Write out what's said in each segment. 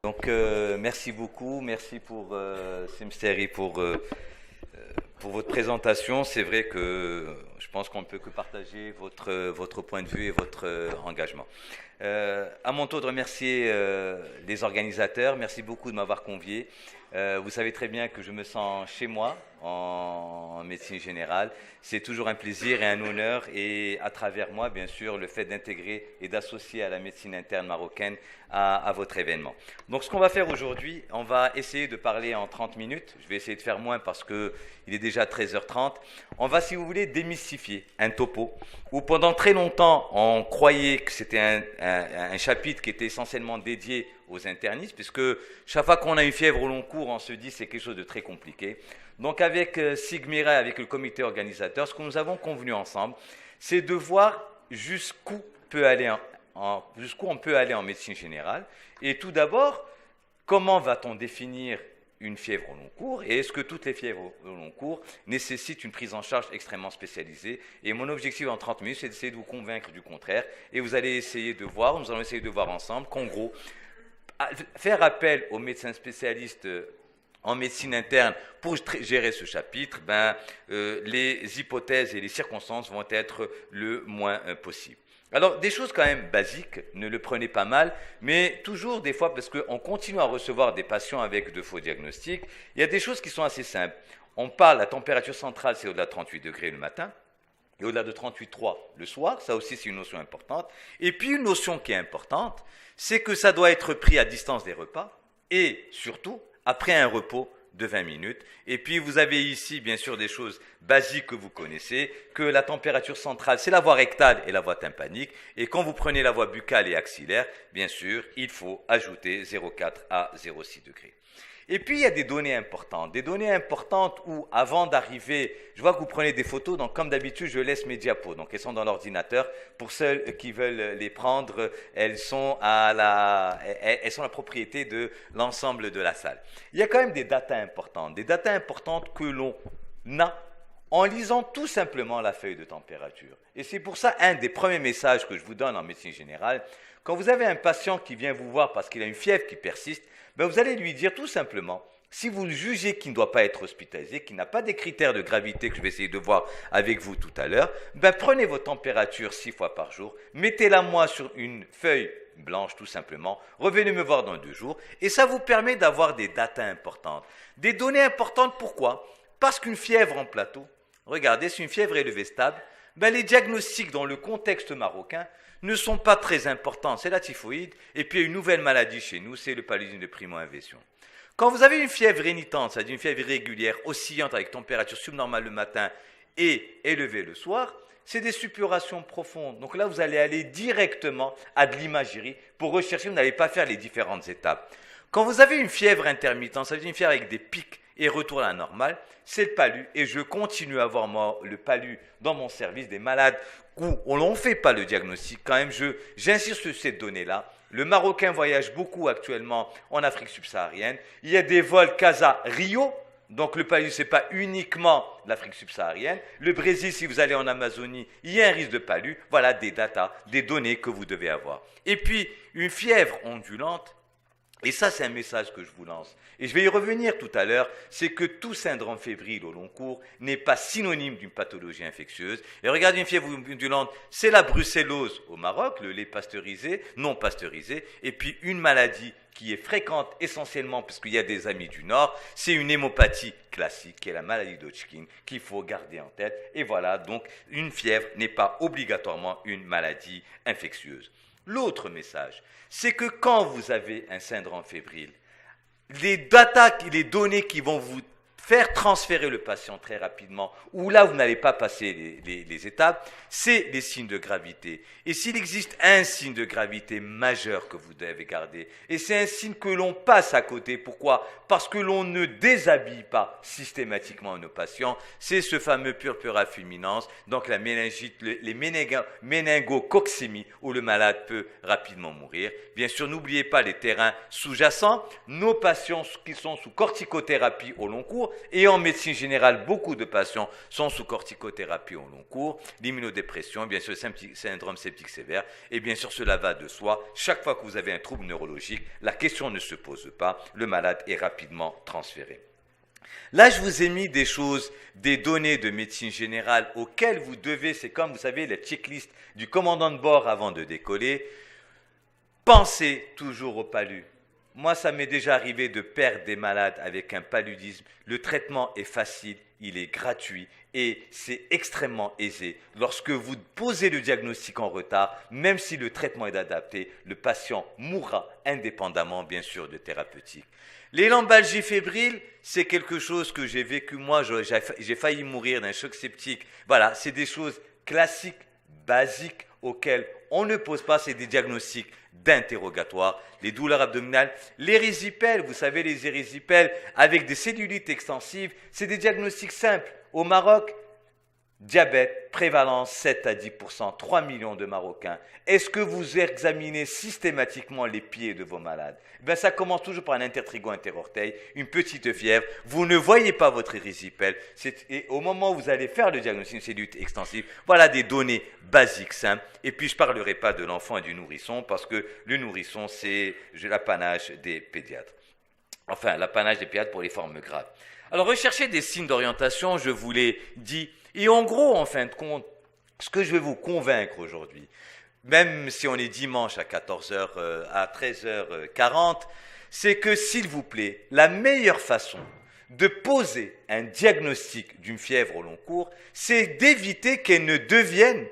Donc, merci beaucoup, merci pour Simsteri pour votre présentation. C'est vrai que je pense qu'on ne peut que partager votre point de vue et votre engagement. À mon tour de remercier les organisateurs, merci beaucoup de m'avoir convié. Vous savez très bien que je me sens chez moi en médecine générale. C'est toujours un plaisir et un honneur, et à travers moi, bien sûr, le fait d'intégrer et d'associer à la médecine interne marocaine à votre événement. Donc, ce qu'on va faire aujourd'hui, on va essayer de parler en 30 minutes. Je vais essayer de faire moins parce qu'il est déjà 13h30. On va, si vous voulez, démystifier un topo où pendant très longtemps, on croyait que c'était un chapitre qui était essentiellement dédié aux internistes, puisque chaque fois qu'on a une fièvre au long cours, on se dit c'est quelque chose de très compliqué. Donc avec Sigmira, avec le comité organisateur, ce que nous avons convenu ensemble, c'est de voir jusqu'où on peut aller en médecine générale. Et tout d'abord, comment va-t-on définir une fièvre au long cours, et est-ce que toutes les fièvres au long cours nécessitent une prise en charge extrêmement spécialisée? Et mon objectif en 30 minutes, c'est d'essayer de vous convaincre du contraire, et vous allez essayer de voir, nous allons essayer de voir ensemble qu'en gros, faire appel aux médecins spécialistes en médecine interne pour gérer ce chapitre, les hypothèses et les circonstances vont être le moins possible. Alors, des choses quand même basiques, ne le prenez pas mal, mais toujours des fois, parce qu'on continue à recevoir des patients avec de faux diagnostics, il y a des choses qui sont assez simples. On parle, la température centrale, c'est au-delà de 38 degrés le matin, et au-delà de 38,3 le soir, ça aussi c'est une notion importante. Et puis une notion qui est importante, c'est que ça doit être pris à distance des repas, et surtout, après un repos de 20 minutes. Et puis vous avez ici bien sûr des choses basiques que vous connaissez, que la température centrale c'est la voie rectale et la voie tympanique, et quand vous prenez la voie buccale et axillaire, bien sûr il faut ajouter 0,4 à 0,6 degrés. Et puis il y a des données importantes où avant d'arriver, je vois que vous prenez des photos, donc comme d'habitude je laisse mes diapos, donc elles sont dans l'ordinateur. Pour ceux qui veulent les prendre, elles sont la propriété de l'ensemble de la salle. Il y a quand même des datas importantes que l'on a en lisant tout simplement la feuille de température. Et c'est pour ça un des premiers messages que je vous donne en médecine générale, quand vous avez un patient qui vient vous voir parce qu'il a une fièvre qui persiste, vous allez lui dire tout simplement, si vous jugez qu'il ne doit pas être hospitalisé, qu'il n'a pas des critères de gravité que je vais essayer de voir avec vous tout à l'heure, prenez vos températures 6 fois par jour, mettez-la moi sur une feuille blanche tout simplement, revenez me voir dans 2 jours, et ça vous permet d'avoir des datas importantes. Des données importantes, pourquoi? Parce qu'une fièvre en plateau, regardez, si une fièvre élevée stable, les diagnostics dans le contexte marocain ne sont pas très importants. C'est la typhoïde, et puis il y a une nouvelle maladie chez nous, c'est le paludisme de primo-invasion. Quand vous avez une fièvre rénitente, c'est-à-dire une fièvre irrégulière, oscillante avec température subnormale le matin et élevée le soir, c'est des suppurations profondes. Donc là, vous allez aller directement à de l'imagerie pour rechercher, vous n'allez pas faire les différentes étapes. Quand vous avez une fièvre intermittente, ça veut dire une fièvre avec des pics et retour à la normale, c'est le palu, et je continue à avoir moi le palu dans mon service, des malades où on ne fait pas le diagnostic. Quand même, j'insiste sur ces données-là. Le Marocain voyage beaucoup actuellement en Afrique subsaharienne. Il y a des vols Casa-Rio, donc le palu, ce n'est pas uniquement l'Afrique subsaharienne. Le Brésil, si vous allez en Amazonie, il y a un risque de palu. Voilà des datas, des données que vous devez avoir. Et puis, une fièvre ondulante, et ça, c'est un message que je vous lance. Et je vais y revenir tout à l'heure, c'est que tout syndrome fébrile au long cours n'est pas synonyme d'une pathologie infectieuse. Et regardez, une fièvre ondulante, c'est la brucellose au Maroc, le lait pasteurisé, non pasteurisé, et puis une maladie qui est fréquente essentiellement parce qu'il y a des amis du Nord, c'est une hémopathie classique, qui est la maladie d'Hodgkin, qu'il faut garder en tête. Et voilà, donc une fièvre n'est pas obligatoirement une maladie infectieuse. L'autre message, c'est que quand vous avez un syndrome fébrile, les données qui vont vous faire transférer le patient très rapidement, ou là vous n'allez pas passer les étapes, c'est les signes de gravité. Et s'il existe un signe de gravité majeur que vous devez garder, et c'est un signe que l'on passe à côté, pourquoi? Parce que l'on ne déshabille pas systématiquement nos patients, c'est ce fameux purpura fulminans, donc la méningite, les méningococcémies, où le malade peut rapidement mourir. Bien sûr, n'oubliez pas les terrains sous-jacents, nos patients qui sont sous corticothérapie au long cours, Et en médecine générale, beaucoup de patients sont sous corticothérapie au long cours, l'immunodépression, bien sûr le syndrome septique sévère, et bien sûr cela va de soi. Chaque fois que vous avez un trouble neurologique, la question ne se pose pas, le malade est rapidement transféré. Là, je vous ai mis des choses, des données de médecine générale auxquelles vous devez, c'est comme, vous savez, la checklist du commandant de bord avant de décoller. Pensez toujours au palud. Moi, ça m'est déjà arrivé de perdre des malades avec un paludisme. Le traitement est facile, il est gratuit et c'est extrêmement aisé. Lorsque vous posez le diagnostic en retard, même si le traitement est adapté, le patient mourra indépendamment, bien sûr, de thérapeutique. Les lombalgies fébriles, c'est quelque chose que j'ai vécu moi, j'ai failli mourir d'un choc septique. Voilà, c'est des choses classiques, basiques, auxquelles on ne pose pas, c'est des diagnostics d'interrogatoire. Les douleurs abdominales, l'érysipèle, vous savez, les érysipèles avec des cellulites extensives, c'est des diagnostics simples. Au Maroc, diabète, prévalence 7 à 10%, 3 millions de Marocains. Est-ce que vous examinez systématiquement les pieds de vos malades? Ça commence toujours par un intertrigo interorteil, une petite fièvre. Vous ne voyez pas votre érysipèle. Et au moment où vous allez faire le diagnostic d'une cellulite extensive, voilà des données basiques, simples. Et puis, je ne parlerai pas de l'enfant et du nourrisson, parce que le nourrisson, c'est l'apanage des pédiatres. Enfin, l'apanage des pédiatres pour les formes graves. Alors, rechercher des signes d'orientation, je vous l'ai dit. Et en gros, en fin de compte, ce que je vais vous convaincre aujourd'hui, même si on est dimanche à 14h, à 13h40, c'est que, s'il vous plaît, la meilleure façon de poser un diagnostic d'une fièvre au long cours, c'est d'éviter qu'elle ne devienne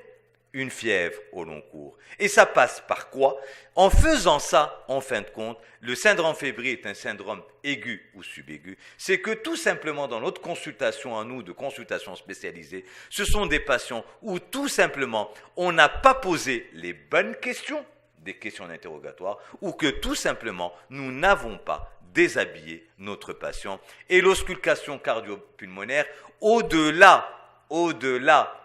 une fièvre au long cours. Et ça passe par quoi? En faisant ça, en fin de compte, le syndrome fébrile est un syndrome aigu ou subaigu. C'est que tout simplement dans notre consultation à nous, de consultation spécialisée, ce sont des patients où tout simplement on n'a pas posé les bonnes questions, des questions d'interrogatoire, ou que tout simplement nous n'avons pas déshabillé notre patient. Et l'auscultation cardio-pulmonaire, au-delà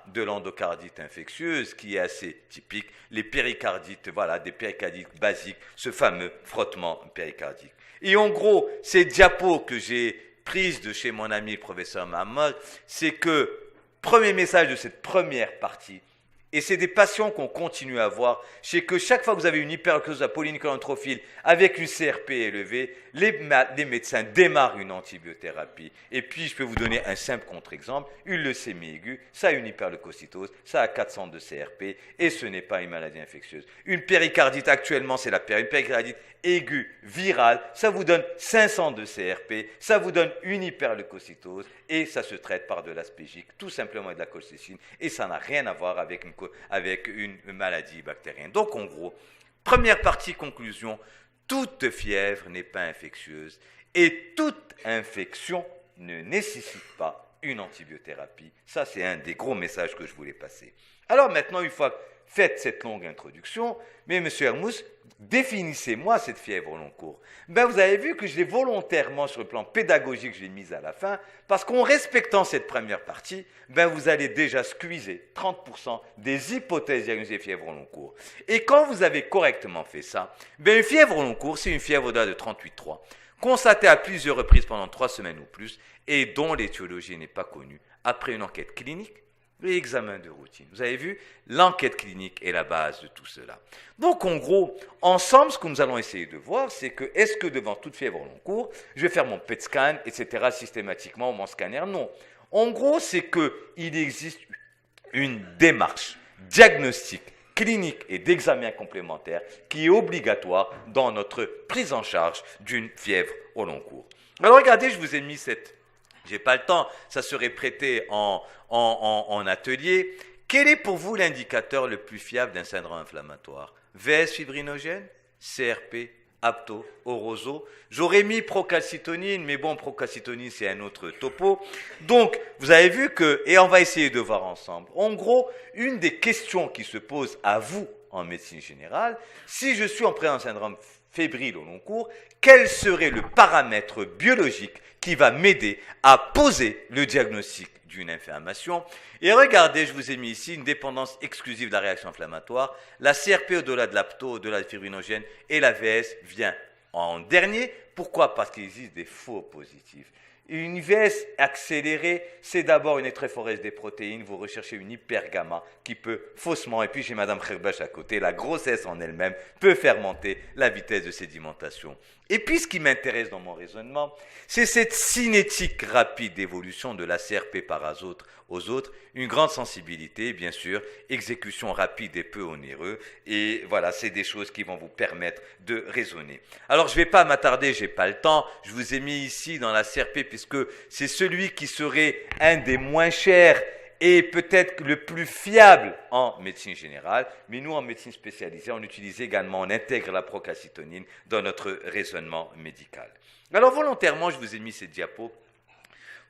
de l'endocardite infectieuse, qui est assez typique, les péricardites, voilà, des péricardites basiques, ce fameux frottement péricardique. Et en gros, ces diapos que j'ai prises de chez mon ami le professeur Mahmoud, c'est que, premier message de cette première partie, et c'est des patients qu'on continue à voir, c'est que chaque fois que vous avez une hyperacousie polynucléotrophile avec une CRP élevée, les médecins démarrent une antibiothérapie. Et puis, je peux vous donner un simple contre-exemple, une leucémie aiguë, ça a une hyperleucocytose, ça a 400 de CRP, et ce n'est pas une maladie infectieuse. Une péricardite, actuellement, c'est une péricardite aiguë, virale, ça vous donne 500 de CRP, ça vous donne une hyperleucocytose, et ça se traite par de l'aspégique, tout simplement de la colchicine, et ça n'a rien à voir avec une maladie bactérienne. Donc, en gros, première partie, conclusion, toute fièvre n'est pas infectieuse et toute infection ne nécessite pas une antibiothérapie. Ça, c'est un des gros messages que je voulais passer. Alors maintenant, une fois faite cette longue introduction, mais M. Hermous, définissez-moi cette fièvre au long cours. Vous avez vu que je l'ai volontairement, sur le plan pédagogique, je l'ai mise à la fin, parce qu'en respectant cette première partie, vous allez déjà squeezer 30% des hypothèses diagnostiques de fièvre au long cours. Et quand vous avez correctement fait ça, une fièvre au long cours, c'est une fièvre au-delà de 38,3, constatée à plusieurs reprises pendant 3 semaines ou plus, et dont l'étiologie n'est pas connue, après une enquête clinique, et examen de routine. Vous avez vu, l'enquête clinique est la base de tout cela. Donc, en gros, ensemble, ce que nous allons essayer de voir, c'est que, est-ce que devant toute fièvre au long cours, je vais faire mon PET scan, etc., systématiquement, ou mon scanner? Non. En gros, c'est qu'il existe une démarche diagnostique, clinique et d'examen complémentaire qui est obligatoire dans notre prise en charge d'une fièvre au long cours. Alors, regardez, je vous ai mis cette... J'ai pas le temps, ça serait prêté en atelier. Quel est pour vous l'indicateur le plus fiable d'un syndrome inflammatoire? VS fibrinogène, CRP, apto, oroso. J'aurais mis procalcitonine, mais bon, procalcitonine, c'est un autre topo. Donc, vous avez vu que, et on va essayer de voir ensemble, en gros, une des questions qui se pose à vous en médecine générale, si je suis en présence d'un syndrome fébrile au long cours, quel serait le paramètre biologique qui va m'aider à poser le diagnostic d'une inflammation? Et regardez, je vous ai mis ici une dépendance exclusive de la réaction inflammatoire. La CRP au-delà de l'apto, au-delà de fibrinogène, et la VS vient en dernier. Pourquoi? Parce qu'il existe des faux positifs. Une IVS accélérée, c'est d'abord une électrophorése des protéines. Vous recherchez une hypergamma qui peut faussement, et puis j'ai Madame Kherbache à côté, la grossesse en elle-même peut faire monter la vitesse de sédimentation. Et puis ce qui m'intéresse dans mon raisonnement, c'est cette cinétique rapide d'évolution de la CRP par azote aux autres, une grande sensibilité, bien sûr, exécution rapide et peu onéreux, et voilà, c'est des choses qui vont vous permettre de raisonner. Alors, je ne vais pas m'attarder, je n'ai pas le temps, je vous ai mis ici dans la CRP, puisque c'est celui qui serait un des moins chers et peut-être le plus fiable en médecine générale, mais nous, en médecine spécialisée, on utilise également, on intègre la procalcitonin dans notre raisonnement médical. Alors, volontairement, je vous ai mis ces diapos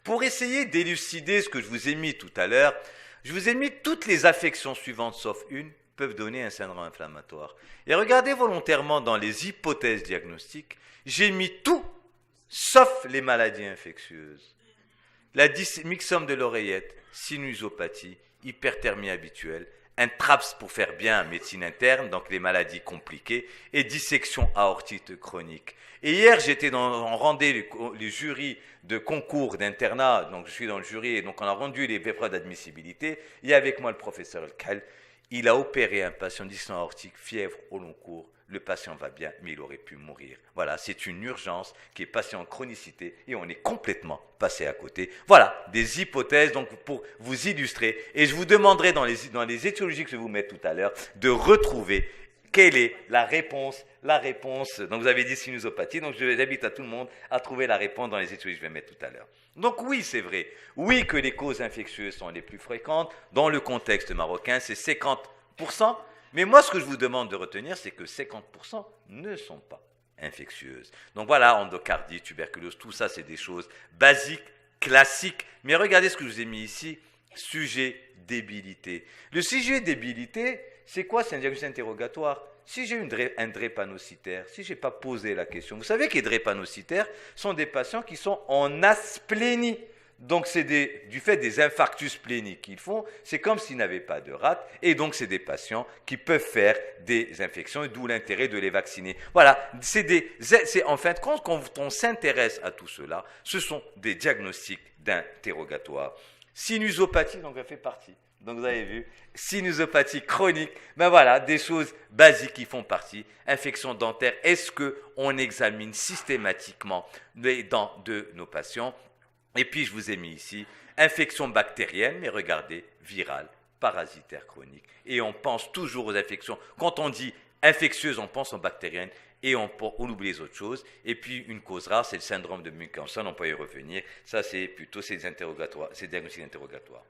pour essayer d'élucider ce que je vous ai mis tout à l'heure. Je vous ai mis toutes les affections suivantes, sauf une, peuvent donner un syndrome inflammatoire. Et regardez volontairement dans les hypothèses diagnostiques, j'ai mis tout, sauf les maladies infectieuses. La myxome de l'oreillette, sinusopathie, hyperthermie habituelle, un TRAPS pour faire bien médecine interne, donc les maladies compliquées, et dissection aortite chronique. Et hier, on rendait les jurys de concours d'internat, donc je suis dans le jury, et donc on a rendu les épreuves d'admissibilité. Il y a avec moi le professeur Elkal. Il a opéré un patient dissection aortique, fièvre au long cours. Le patient va bien, mais il aurait pu mourir. Voilà, c'est une urgence qui est passée en chronicité et on est complètement passé à côté. Voilà, des hypothèses donc pour vous illustrer. Et je vous demanderai dans les étiologies que je vais vous mettre tout à l'heure de retrouver quelle est la réponse. Donc vous avez dit sinusopathie, donc j'invite à tout le monde à trouver la réponse dans les études que je vais mettre tout à l'heure. Donc oui, c'est vrai. Oui que les causes infectieuses sont les plus fréquentes. Dans le contexte marocain, c'est 50%. Mais moi, ce que je vous demande de retenir, c'est que 50% ne sont pas infectieuses. Donc voilà, endocardie, tuberculose, tout ça, c'est des choses basiques, classiques. Mais regardez ce que je vous ai mis ici, sujet débilité. Le sujet débilité, c'est quoi? C'est un diagnostic interrogatoire. Si j'ai un drépanocytaire, si je n'ai pas posé la question, vous savez que les drépanocytaires sont des patients qui sont en asplénie. Donc, c'est du fait des infarctus spléniques qu'ils font, c'est comme s'ils n'avaient pas de rate, et donc c'est des patients qui peuvent faire des infections, et d'où l'intérêt de les vacciner. Voilà, en fin de compte, quand on s'intéresse à tout cela, ce sont des diagnostics d'interrogatoire. Sinusopathie, donc elle fait partie. Donc vous avez vu, sinusopathie chronique, ben voilà, des choses basiques qui font partie. Infection dentaire, est-ce qu'on examine systématiquement les dents de nos patients? Et puis, je vous ai mis ici, infection bactérienne, mais regardez, virale, parasitaire chronique. Et on pense toujours aux infections. Quand on dit infectieuse, on pense aux bactériennes et on oublie les autres choses. Et puis, une cause rare, c'est le syndrome de Munchausen, on peut y revenir. Ça, c'est plutôt ces diagnostics interrogatoires.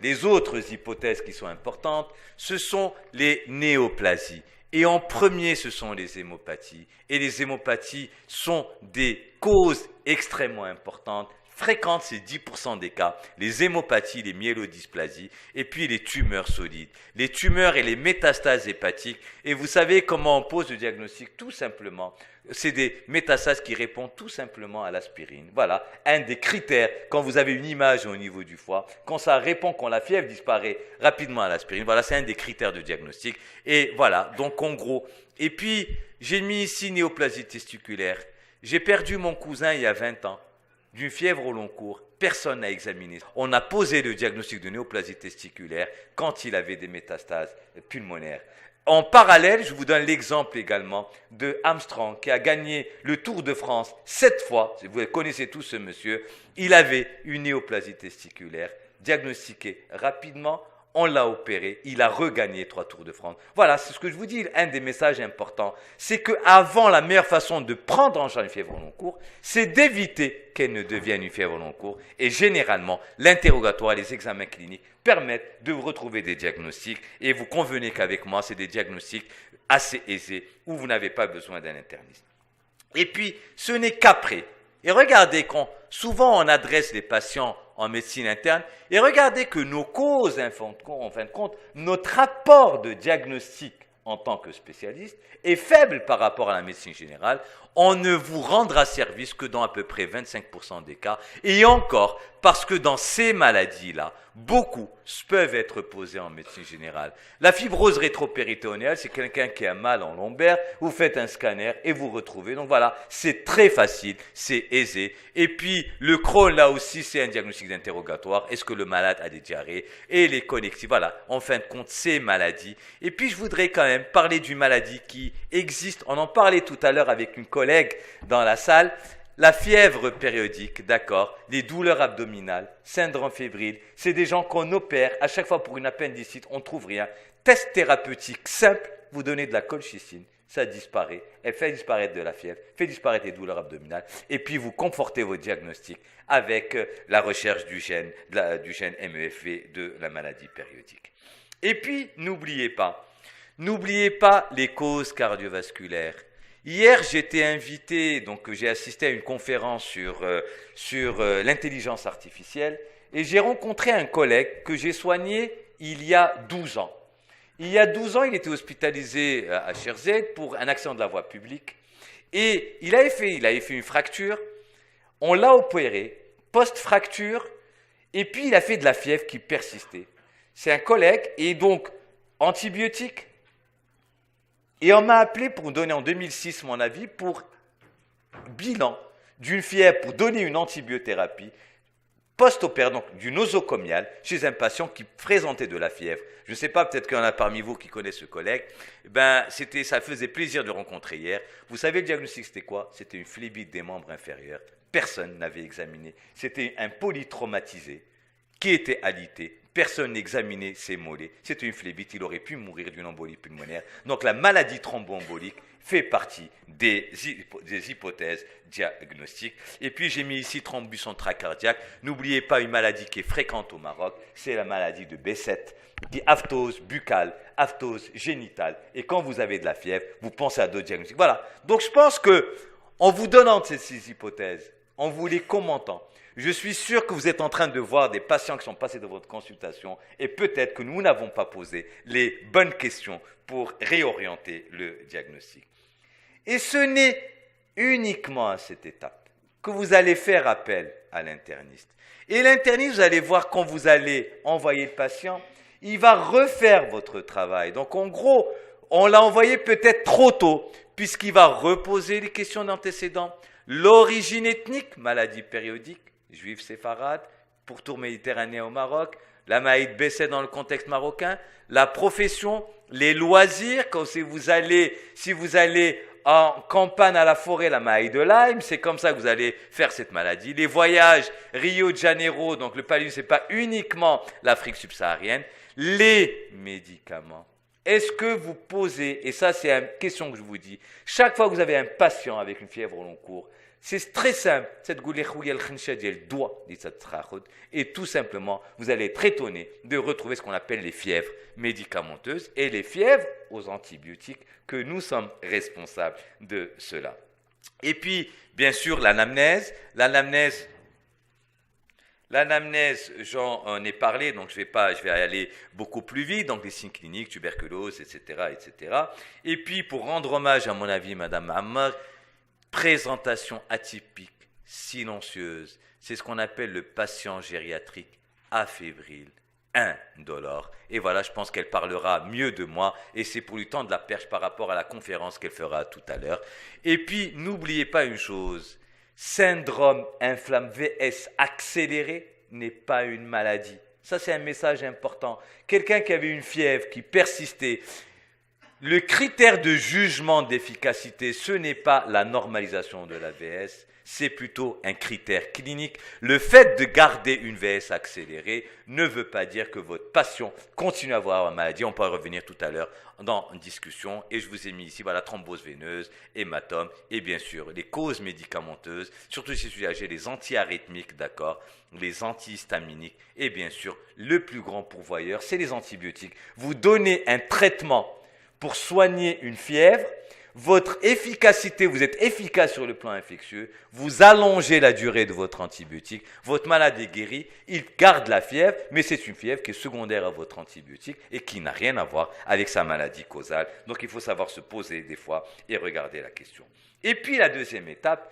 Les autres hypothèses qui sont importantes, ce sont les néoplasies. Et en premier, ce sont les hémopathies. Et les hémopathies sont des causes extrêmement importantes, fréquentes, c'est 10% des cas. Les hémopathies, les myélodysplasies, et puis les tumeurs solides. Les tumeurs et les métastases hépatiques. Et vous savez comment on pose le diagnostic? Tout simplement, c'est des métastases qui répondent tout simplement à l'aspirine. Voilà, un des critères, quand vous avez une image au niveau du foie, quand ça répond, quand la fièvre disparaît rapidement à l'aspirine, voilà, c'est un des critères de diagnostic. Et voilà, donc en gros, et puis j'ai mis ici néoplasie testiculaire. J'ai perdu mon cousin il y a 20 ans, d'une fièvre au long cours, personne n'a examiné. On a posé le diagnostic de néoplasie testiculaire quand il avait des métastases pulmonaires. En parallèle, je vous donne l'exemple également de Armstrong qui a gagné le Tour de France 7 fois. Vous connaissez tous ce monsieur. Il avait une néoplasie testiculaire diagnostiquée rapidement. On l'a opéré, il a regagné 3 Tours de France. Voilà, c'est ce que je vous dis, un des messages importants, c'est qu'avant, la meilleure façon de prendre en charge une fièvre au long cours, c'est d'éviter qu'elle ne devienne une fièvre au long cours. Et généralement, l'interrogatoire et les examens cliniques permettent de vous retrouver des diagnostics. Et vous convenez qu'avec moi, c'est des diagnostics assez aisés où vous n'avez pas besoin d'un interniste. Et puis, ce n'est qu'après. Et regardez, souvent on adresse les patients en médecine interne, et regardez que nos causes, en fin de compte, notre rapport de diagnostic en tant que spécialiste est faible par rapport à la médecine générale. On ne vous rendra service que dans à peu près 25% des cas, et encore parce que dans ces maladies-là, beaucoup peuvent être posées en médecine générale. La fibrose rétropéritonéale, c'est quelqu'un qui a mal en lombaire, vous faites un scanner et vous retrouvez. Donc voilà, c'est très facile, c'est aisé. Et puis le Crohn, là aussi, c'est un diagnostic d'interrogatoire. Est-ce que le malade a des diarrhées? Et les connectifs, voilà, en fin de compte, ces maladies. Et puis je voudrais quand même parler d'une maladie qui existe. On en parlait tout à l'heure avec une collègue dans la salle. La fièvre périodique, d'accord, les douleurs abdominales, syndrome fébrile, c'est des gens qu'on opère à chaque fois pour une appendicite, on ne trouve rien. Test thérapeutique simple, vous donnez de la colchicine, ça disparaît, elle fait disparaître de la fièvre, fait disparaître les douleurs abdominales, et puis vous confortez votre diagnostic avec la recherche du gène MEFV de la maladie périodique. Et puis, n'oubliez pas les causes cardiovasculaires. Hier, j'étais invité, donc j'ai assisté à une conférence sur l'intelligence artificielle et j'ai rencontré un collègue que j'ai soigné il y a 12 ans. Il y a 12 ans, il était hospitalisé à Cherzet pour un accident de la voie publique et il avait fait une fracture, on l'a opéré, post-fracture, et puis il a fait de la fièvre qui persistait. C'est un collègue et donc antibiotiques. Et on m'a appelé pour donner en 2006 mon avis pour bilan d'une fièvre, pour donner une antibiothérapie post-opératoire, donc du nosocomial, chez un patient qui présentait de la fièvre. Je ne sais pas, peut-être qu'il y en a parmi vous qui connaissent ce collègue. Ça faisait plaisir de rencontrer hier. Vous savez le diagnostic c'était quoi? C'était une phlébite des membres inférieurs. Personne n'avait examiné. C'était un polytraumatisé qui était alité. Personne n'examinait ses mollets. C'était une phlébite, il aurait pu mourir d'une embolie pulmonaire. Donc la maladie thromboembolique fait partie des hypothèses diagnostiques. Et puis j'ai mis ici thrombus intracardiaque. N'oubliez pas une maladie qui est fréquente au Maroc, c'est la maladie de Besset, qui est aphthose buccale, aphthose génitale. Et quand vous avez de la fièvre, vous pensez à d'autres diagnostics. Voilà. Donc je pense que en vous donnant ces hypothèses, en vous les commentant, je suis sûr que vous êtes en train de voir des patients qui sont passés de votre consultation et peut-être que nous n'avons pas posé les bonnes questions pour réorienter le diagnostic. Et ce n'est uniquement à cette étape que vous allez faire appel à l'interniste. Et l'interniste, vous allez voir quand vous allez envoyer le patient, il va refaire votre travail. Donc en gros, on l'a envoyé peut-être trop tôt puisqu'il va reposer les questions d'antécédents. L'origine ethnique, maladie périodique, juifs séfarades, pourtour méditerranéen au Maroc, la maladie de Besset dans le contexte marocain, la profession, les loisirs, quand si vous allez en campagne à la forêt, la maladie de Lyme, c'est comme ça que vous allez faire cette maladie. Les voyages, Rio de Janeiro, donc le paludisme, ce n'est pas uniquement l'Afrique subsaharienne. Les médicaments. Est-ce que vous posez, et ça c'est une question que je vous dis, chaque fois que vous avez un patient avec une fièvre au long cours, c'est très simple, et tout simplement, vous allez être étonné de retrouver ce qu'on appelle les fièvres médicamenteuses et les fièvres aux antibiotiques, que nous sommes responsables de cela. Et puis, bien sûr, l'anamnèse, j'en ai parlé, donc je vais aller beaucoup plus vite, donc les signes cliniques, tuberculose, etc., etc. Et puis, pour rendre hommage à mon avis, Madame Ammar, présentation atypique, silencieuse, c'est ce qu'on appelle le patient gériatrique affébrile, indolore. Et voilà, je pense qu'elle parlera mieux de moi, et c'est pour lui tendre la perche par rapport à la conférence qu'elle fera tout à l'heure. Et puis, n'oubliez pas une chose, syndrome inflammable VS accéléré n'est pas une maladie. Ça, c'est un message important. Quelqu'un qui avait une fièvre qui persistait, le critère de jugement d'efficacité, ce n'est pas la normalisation de la VS, c'est plutôt un critère clinique. Le fait de garder une VS accélérée ne veut pas dire que votre patient continue à avoir la maladie. On pourra revenir tout à l'heure dans une discussion. Et je vous ai mis ici voilà, thrombose veineuse, hématome et bien sûr les causes médicamenteuses, surtout si vous âgé, les antiarythmiques, d'accord, les antihistaminiques et bien sûr le plus grand pourvoyeur, c'est les antibiotiques. Vous donnez un traitement pour soigner une fièvre, votre efficacité, vous êtes efficace sur le plan infectieux, vous allongez la durée de votre antibiotique, votre malade est guéri, il garde la fièvre, mais c'est une fièvre qui est secondaire à votre antibiotique et qui n'a rien à voir avec sa maladie causale. Donc il faut savoir se poser des fois et regarder la question. Et puis la deuxième étape,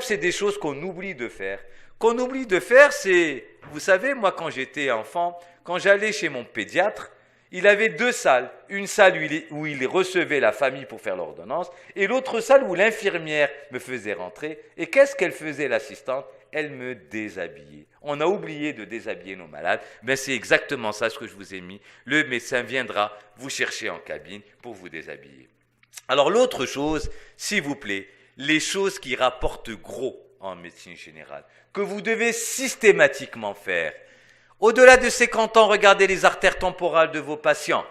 c'est des choses qu'on oublie de faire qu'on oublie de faire, c'est, vous savez, moi quand j'étais enfant, quand j'allais chez mon pédiatre, il avait deux salles. Une salle où il recevait la famille pour faire l'ordonnance et l'autre salle où l'infirmière me faisait rentrer. Et qu'est-ce qu'elle faisait, l'assistante? Elle me déshabillait. On a oublié de déshabiller nos malades. Mais c'est exactement ça ce que je vous ai mis. Le médecin viendra vous chercher en cabine pour vous déshabiller. Alors l'autre chose, s'il vous plaît, les choses qui rapportent gros en médecine générale, que vous devez systématiquement faire. Au-delà de 50 ans, regardez les artères temporales de vos patients.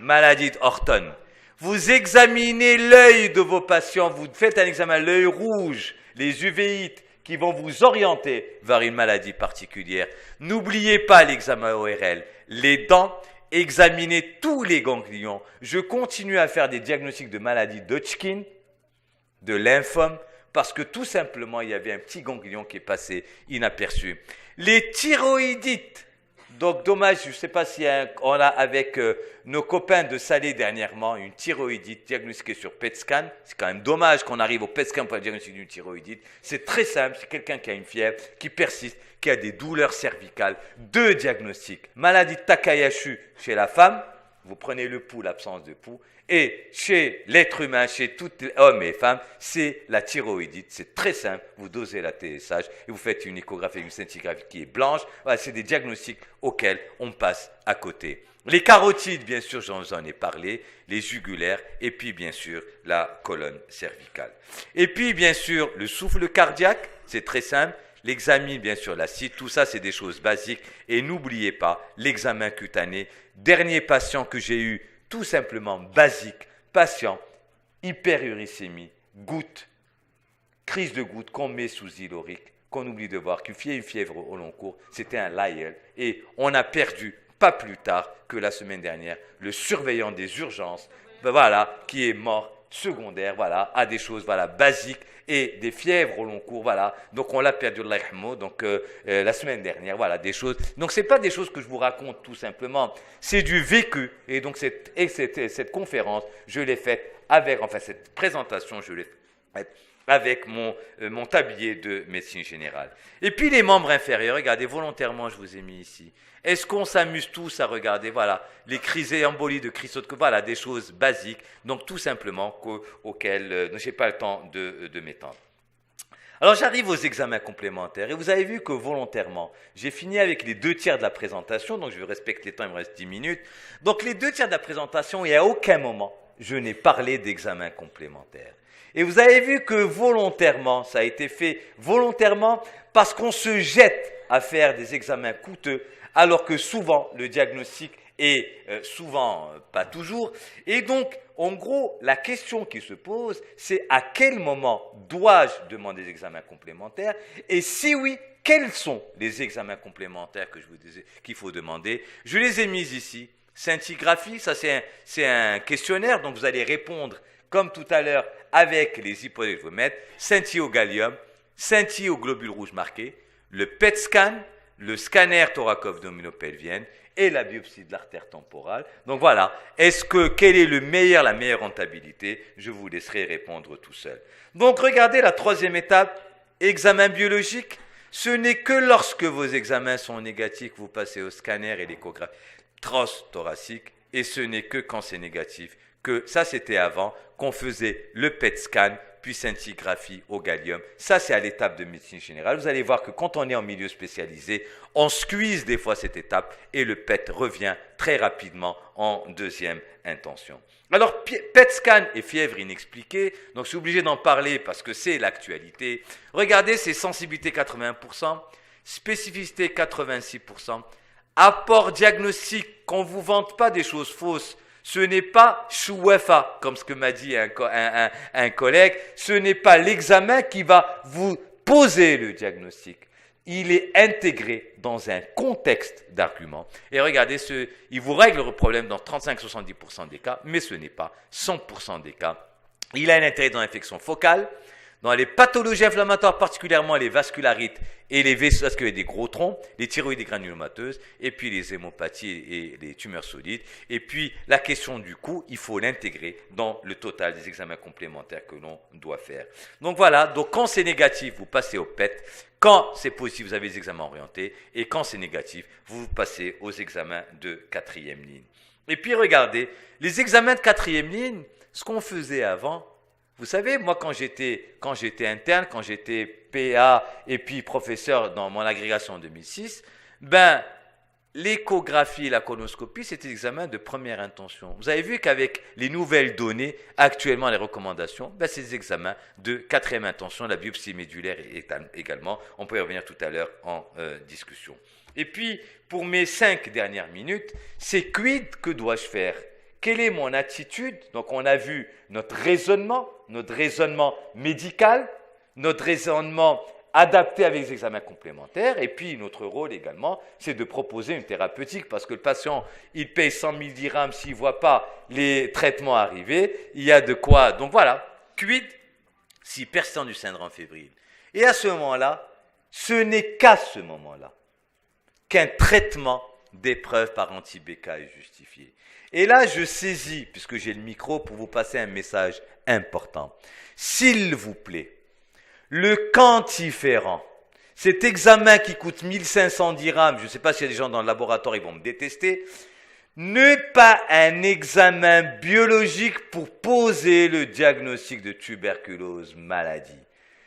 Maladie d'Orton. Vous examinez l'œil de vos patients, vous faites un examen, l'œil rouge, les uvéites qui vont vous orienter vers une maladie particulière. N'oubliez pas l'examen ORL. Les dents, examinez tous les ganglions. Je continue à faire des diagnostics de maladies d'Hodgkin, de lymphome, parce que tout simplement, il y avait un petit ganglion qui est passé inaperçu. Les thyroïdites, donc dommage, je ne sais pas si on a avec nos copains de Salé dernièrement, une thyroïdite diagnostiquée sur PET scan. C'est quand même dommage qu'on arrive au PET scan pour le diagnostic d'une thyroïdite. C'est très simple, c'est quelqu'un qui a une fièvre, qui persiste, qui a des douleurs cervicales. Deux diagnostics. Maladie de Takayasu chez la femme, vous prenez le pouls, l'absence de pouls. Et chez l'être humain, chez tous les hommes et femmes, c'est la thyroïdite. C'est très simple. Vous dosez la TSH et vous faites une échographie, une scintigraphie qui est blanche. Voilà, c'est des diagnostics auxquels on passe à côté. Les carotides, bien sûr, j'en ai parlé. Les jugulaires et puis, bien sûr, la colonne cervicale. Et puis, bien sûr, le souffle cardiaque, c'est très simple. L'examen, bien sûr, l'acide, tout ça, c'est des choses basiques. Et n'oubliez pas, l'examen cutané. Dernier patient que j'ai eu, tout simplement basique, patient, hyperuricémie, goutte, crise de goutte qu'on met sous ilorique, qu'on oublie de voir, qu'il y a une fièvre au long cours, c'était un Lyell. Et on a perdu, pas plus tard que la semaine dernière, le surveillant des urgences, voilà, qui est mort secondaire, voilà, à des choses, voilà, basiques et des fièvres au long cours, voilà. Donc on l'a perdu, donc la semaine dernière, voilà, des choses. Donc c'est pas des choses que je vous raconte tout simplement, c'est du vécu. Et donc cette conférence, je l'ai faite avec, enfin cette présentation, je l'ai faite avec mon tablier de médecine générale. Et puis les membres inférieurs, regardez, volontairement, je vous ai mis ici. Est-ce qu'on s'amuse tous à regarder, voilà, les crises et embolies de Christophe, voilà, des choses basiques, donc tout simplement auxquelles je n'ai pas le temps de m'étendre. Alors j'arrive aux examens complémentaires et vous avez vu que volontairement, j'ai fini avec les 2/3 de la présentation, donc je respecte les temps, il me reste 10 minutes. Donc les 2/3 de la présentation et à aucun moment, je n'ai parlé d'examens complémentaires. Et vous avez vu que volontairement, ça a été fait volontairement parce qu'on se jette à faire des examens coûteux, alors que souvent le diagnostic est souvent pas toujours. Et donc, en gros, la question qui se pose, c'est à quel moment dois-je demander des examens complémentaires? Et si oui, quels sont les examens complémentaires que je vous disais qu'il faut demander? Je les ai mis ici. Scintigraphie, ça c'est un questionnaire, donc vous allez répondre comme tout à l'heure avec les hypothèses que je vais mettre. Scintille au gallium, scintille au globule rouge marqué, le PET scan, le scanner thoraco-abdominopelvien et la biopsie de l'artère temporale. Donc voilà, quelle est la meilleure rentabilité? Je vous laisserai répondre tout seul. Donc regardez la troisième étape, examen biologique. Ce n'est que lorsque vos examens sont négatifs que vous passez au scanner et l'échographie transthoracique, et ce n'est que quand c'est négatif, que ça c'était avant, qu'on faisait le PET scan, puis scintigraphie au gallium. Ça, c'est à l'étape de médecine générale. Vous allez voir que quand on est en milieu spécialisé, on squeeze des fois cette étape et le PET revient très rapidement en deuxième intention. Alors, PET scan et fièvre inexpliquée, donc je suis obligé d'en parler parce que c'est l'actualité. Regardez, c'est sensibilité 80%, spécificité 86%, apport diagnostique, qu'on ne vous vante pas des choses fausses. Ce n'est pas chouefa, comme ce que m'a dit un collègue, ce n'est pas l'examen qui va vous poser le diagnostic. Il est intégré dans un contexte d'argument. Et regardez, il vous règle le problème dans 35-70% des cas, mais ce n'est pas 100% des cas. Il a un intérêt dans l'infection focale, Dans les pathologies inflammatoires, particulièrement les vascularites et les vaisseaux vasculaires des gros troncs, les thyroïdes granulomateuses, et puis les hémopathies et les tumeurs solides. Et puis la question du coût, il faut l'intégrer dans le total des examens complémentaires que l'on doit faire. Donc voilà, donc quand c'est négatif, vous passez au PET. Quand c'est positif, vous avez les examens orientés. Et quand c'est négatif, vous passez aux examens de 4e ligne. Et puis regardez, les examens de 4e ligne, ce qu'on faisait avant, vous savez, moi quand j'étais interne, quand j'étais PA et puis professeur dans mon agrégation en 2006, l'échographie et la colonoscopie, c'était l'examen de première intention. Vous avez vu qu'avec les nouvelles données, actuellement les recommandations, c'est des examens de 4e intention, la biopsie médulaire également. On peut y revenir tout à l'heure en discussion. Et puis, pour mes 5 dernières minutes, c'est quid, que dois-je faire ? Quelle est mon attitude? Donc, on a vu notre raisonnement médical, notre raisonnement adapté avec les examens complémentaires. Et puis, notre rôle également, c'est de proposer une thérapeutique parce que le patient, il paye 100 000 dirhams s'il ne voit pas les traitements arriver. Il y a de quoi. Donc, voilà. Quid si persistant du syndrome fébrile. Et à ce moment-là, ce n'est qu'à ce moment-là qu'un traitement d'épreuve par anti-BK est justifié. Et là, je saisis, puisque j'ai le micro, pour vous passer un message important. S'il vous plaît, le quantiférant, cet examen qui coûte 1500 dirhams, je ne sais pas s'il y a des gens dans le laboratoire, ils vont me détester, n'est pas un examen biologique pour poser le diagnostic de tuberculose maladie.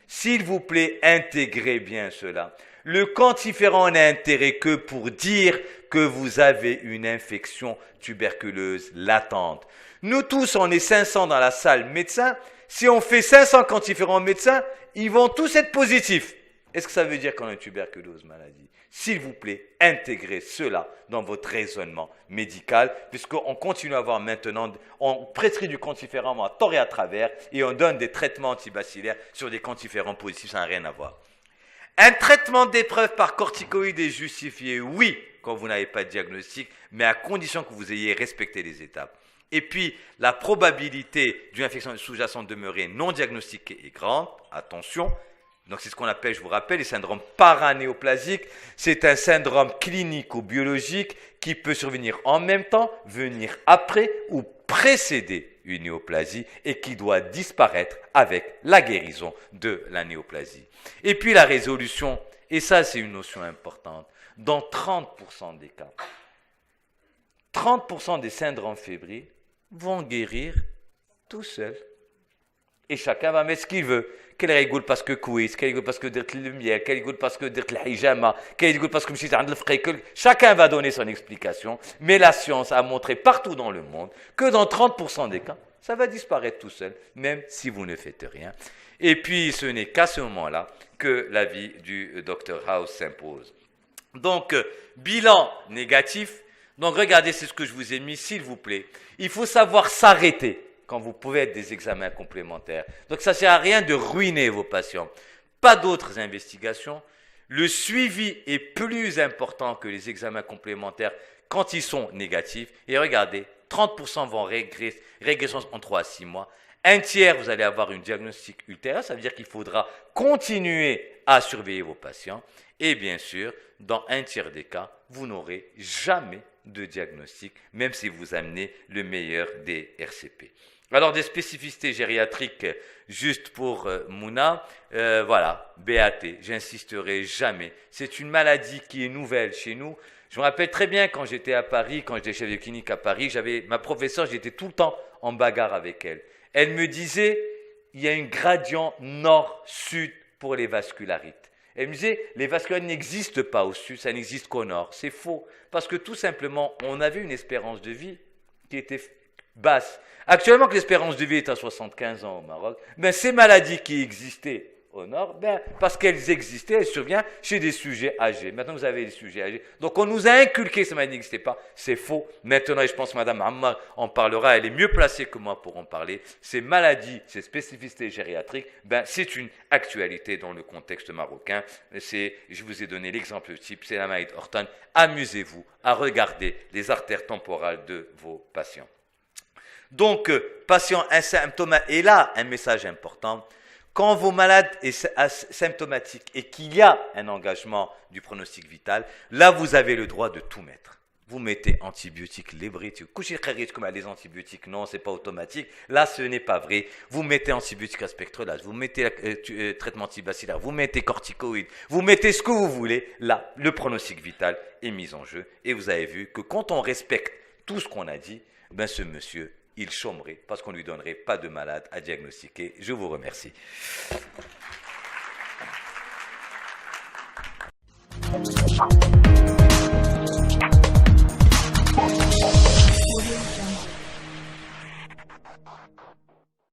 S'il vous plaît, intégrez bien cela. Le quantiférant n'a intérêt que pour dire que vous avez une infection tuberculeuse latente. Nous tous, on est 500 dans la salle médecin. Si on fait 500 quantiférants médecins, ils vont tous être positifs. Est-ce que ça veut dire qu'on a une tuberculose maladie? S'il vous plaît, intégrez cela dans votre raisonnement médical, puisqu'on continue à avoir maintenant, on prescrit du quantiférant à tort et à travers, et on donne des traitements antibacillaires sur des quantiférants positifs, ça n'a rien à voir. Un traitement d'épreuve par corticoïdes est justifié, oui, quand vous n'avez pas de diagnostic, mais à condition que vous ayez respecté les étapes. Et puis, la probabilité d'une infection sous-jacente demeurée non diagnostiquée est grande, attention. Donc, c'est ce qu'on appelle, je vous rappelle, les syndromes paranéoplasiques. C'est un syndrome clinique ou biologique qui peut survenir en même temps, venir après ou précéder une néoplasie et qui doit disparaître avec la guérison de la néoplasie. Et puis la résolution, et ça c'est une notion importante, dans 30% des cas, 30% des syndromes fébriles vont guérir tout seuls. Et chacun va mettre ce qu'il veut. Quel rigole parce que quiz, quel rigole parce que dirt le miel, quel rigole parce que dirt le hijama, quel rigole parce que je suis en train. Chacun va donner son explication, mais la science a montré partout dans le monde que dans 30% des cas, ça va disparaître tout seul, même si vous ne faites rien. Et puis, ce n'est qu'à ce moment-là que l'avis du Dr House s'impose. Donc, bilan négatif. Donc, regardez, c'est ce que je vous ai mis, s'il vous plaît. Il faut savoir s'arrêter quand vous pouvez être des examens complémentaires. Donc, ça ne sert à rien de ruiner vos patients. Pas d'autres investigations. Le suivi est plus important que les examens complémentaires quand ils sont négatifs. Et regardez, 30% vont régression en 3 à 6 mois. Un tiers, vous allez avoir une diagnostic ultérieure. Ça veut dire qu'il faudra continuer à surveiller vos patients. Et bien sûr, dans un tiers des cas, vous n'aurez jamais de diagnostic, même si vous amenez le meilleur des RCP. Alors, des spécificités gériatriques, juste pour Mouna, voilà, BAT, j'insisterai jamais. C'est une maladie qui est nouvelle chez nous. Je me rappelle très bien quand j'étais à Paris, quand j'étais chef de clinique à Paris, j'avais ma professeure, j'étais tout le temps en bagarre avec elle. Elle me disait, il y a un gradient nord-sud pour les vascularites. Elle me disait, les vascularites n'existent pas au sud, ça n'existe qu'au nord. C'est faux, parce que tout simplement, on avait une espérance de vie qui était basse. Actuellement, que l'espérance de vie est à 75 ans au Maroc, ces maladies qui existaient au nord, parce qu'elles existaient, elles surviennent chez des sujets âgés. Maintenant, vous avez des sujets âgés. Donc, on nous a inculqué que ces maladies n'existaient pas. C'est faux. Maintenant, et je pense que Mme Ammar en parlera, elle est mieux placée que moi pour en parler. Ces maladies, ces spécificités gériatriques, c'est une actualité dans le contexte marocain. Je vous ai donné l'exemple type, c'est la maladie d'Orton. Amusez-vous à regarder les artères temporales de vos patients. Donc, patient asymptomatique, et là, un message important. Quand vos malades est symptomatique et qu'il y a un engagement du pronostic vital, là, vous avez le droit de tout mettre. Vous mettez antibiotiques, lébrites, comme les antibiotiques, non, c'est pas automatique. Là, ce n'est pas vrai. Vous mettez antibiotiques à spectrolase, vous mettez traitement antibacillaire, vous mettez corticoïdes, vous mettez ce que vous voulez. Là, le pronostic vital est mis en jeu. Et vous avez vu que quand on respecte tout ce qu'on a dit, ben ce monsieur, il chômerait parce qu'on ne lui donnerait pas de malade à diagnostiquer. Je vous remercie.